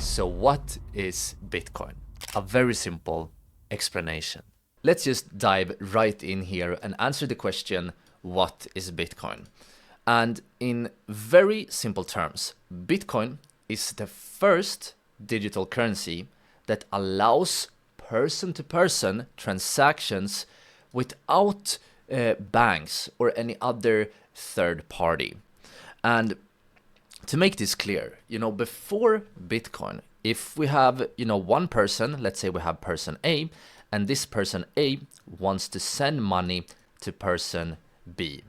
So what is Bitcoin? A very simple explanation. Let's just dive right in here and answer the question, what is Bitcoin? And in very simple terms, Bitcoin is the first digital currency that allows person-to-person transactions without banks or any other third party. And to make this clear, before Bitcoin, if we have, one person, let's say we have person A, and this person A wants to send money to person B.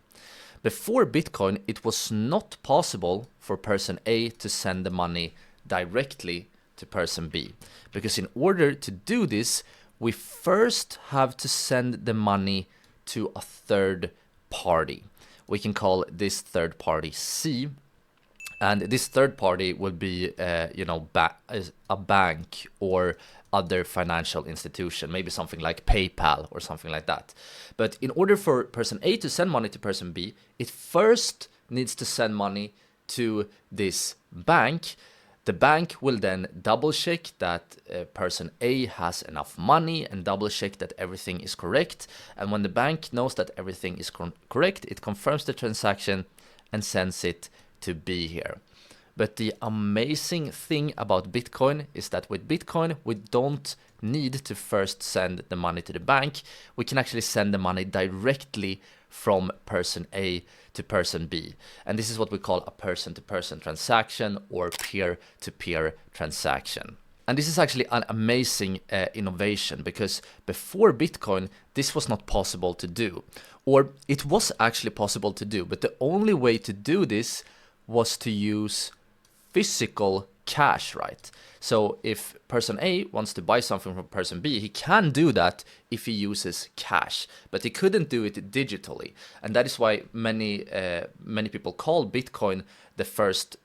Before Bitcoin, it was not possible for person A to send the money directly to person B, because in order to do this, we first have to send the money to a third party. We can call this third party C. And this third party will be, a bank or other financial institution, maybe something like PayPal or something like that. But in order for person A to send money to person B, it first needs to send money to this bank. The bank will then double check that person A has enough money and double check that everything is correct. And when the bank knows that everything is correct, it confirms the transaction and sends it to be here. But the amazing thing about Bitcoin is that with Bitcoin, we don't need to first send the money to the bank. We can actually send the money directly from person A to person B. And this is what we call a person-to-person transaction or peer-to-peer transaction. And this is actually an amazing innovation, because before Bitcoin, this was not possible to do. Or it was actually possible to do, but the only way to do this was to use physical cash, right? So if person A wants to buy something from person B, he can do that if he uses cash, but he couldn't do it digitally. And that is why many people call Bitcoin the first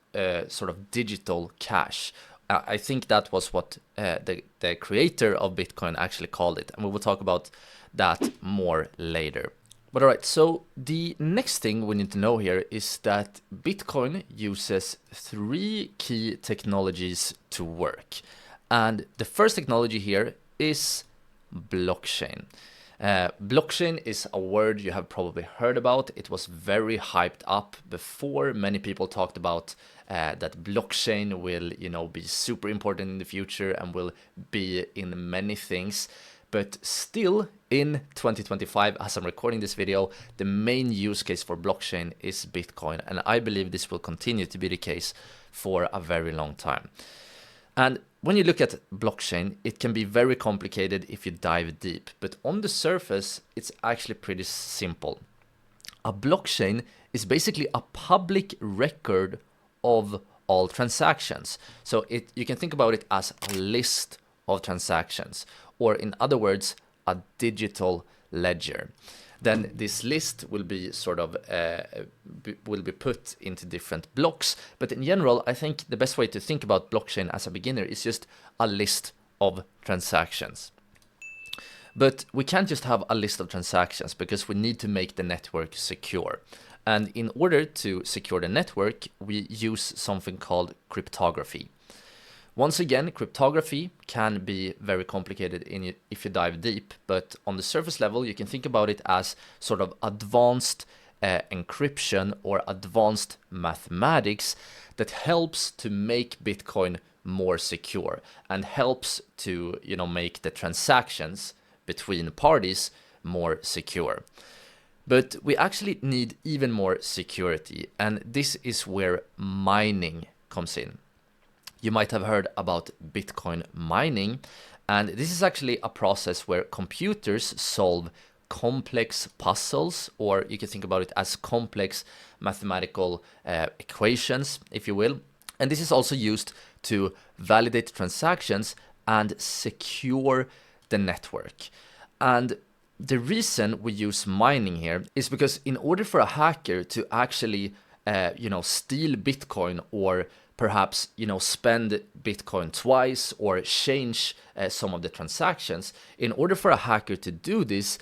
sort of digital cash. I think that was what the creator of Bitcoin actually called it, and we will talk about that more later. But all right, so the next thing we need to know here is that Bitcoin uses 3 key technologies to work. And the first technology here is blockchain. Blockchain is a word you have probably heard about. It was very hyped up before. Many people talked about that blockchain will, be super important in the future and will be in many things. But still, in 2025, as I'm recording this video, the main use case for blockchain is Bitcoin. And I believe this will continue to be the case for a very long time. And when you look at blockchain, it can be very complicated if you dive deep. But on the surface, it's actually pretty simple. A blockchain is basically a public record of all transactions. So you can think about it as a list of transactions, or in other words, a digital ledger. Then this list will be sort of will be put into different blocks. But in general, I think the best way to think about blockchain as a beginner is just a list of transactions. But we can't just have a list of transactions, because we need to make the network secure. And in order to secure the network, we use something called cryptography. Once again, cryptography can be very complicated if you dive deep, but on the surface level, you can think about it as sort of advanced encryption or advanced mathematics that helps to make Bitcoin more secure and helps to, make the transactions between parties more secure. But we actually need even more security, and this is where mining comes in. You might have heard about Bitcoin mining, and this is actually a process where computers solve complex puzzles, or you can think about it as complex mathematical equations, if you will. And this is also used to validate transactions and secure the network. And the reason we use mining here is because in order for a hacker to actually steal Bitcoin, or perhaps spend Bitcoin twice, or change some of the transactions, in order for a hacker to do this,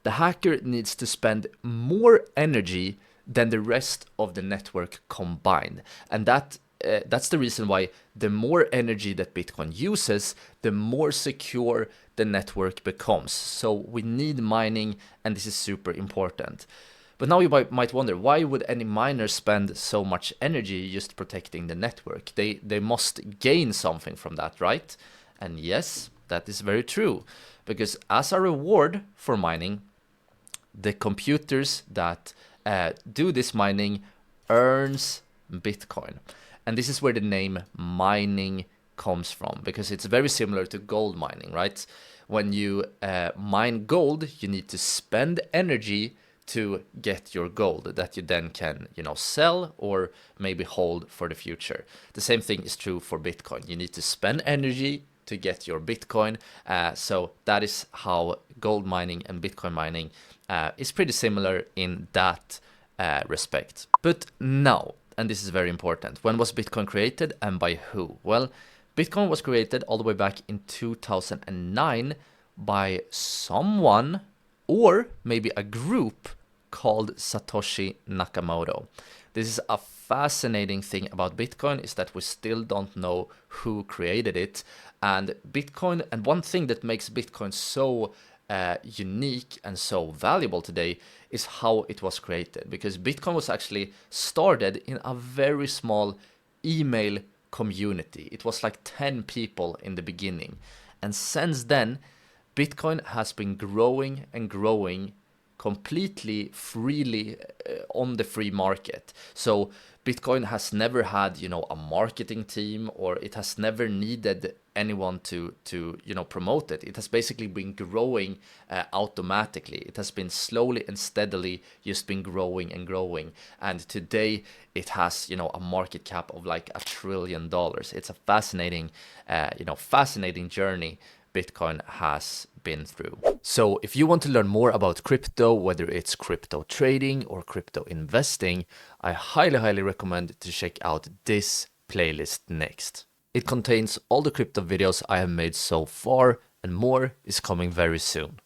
the hacker needs to spend more energy than the rest of the network combined. And that that's the reason why the more energy that Bitcoin uses, the more secure the network becomes. So we need mining, and this is super important. But now you might wonder, why would any miner spend so much energy just protecting the network? They must gain something from that, right? And yes, that is very true. Because as a reward for mining, the computers that do this mining earns Bitcoin. And this is where the name mining comes from, because it's very similar to gold mining, right? When you mine gold, you need to spend energy to get your gold that you then can, sell or maybe hold for the future. The same thing is true for Bitcoin. You need to spend energy to get your Bitcoin. So that is how gold mining and Bitcoin mining is pretty similar in that respect. But now, and this is very important, when was Bitcoin created and by who? Well, Bitcoin was created all the way back in 2009 by someone or maybe a group called Satoshi Nakamoto. This is a fascinating thing about Bitcoin, is that we still don't know who created it. And Bitcoin, and one thing that makes Bitcoin so unique and so valuable today is how it was created, because Bitcoin was actually started in a very small email community. It was like 10 people in the beginning, and since then Bitcoin has been growing and growing completely freely on the free market. So Bitcoin has never had, a marketing team, or it has never needed anyone to promote it. It has basically been growing automatically. It has been slowly and steadily just been growing and growing. And today it has, a market cap of like $1 trillion. It's a fascinating, fascinating journey Bitcoin has been through. So if you want to learn more about crypto, whether it's crypto trading or crypto investing, I highly recommend to check out this playlist next. It contains all the crypto videos I have made so far, and more is coming very soon.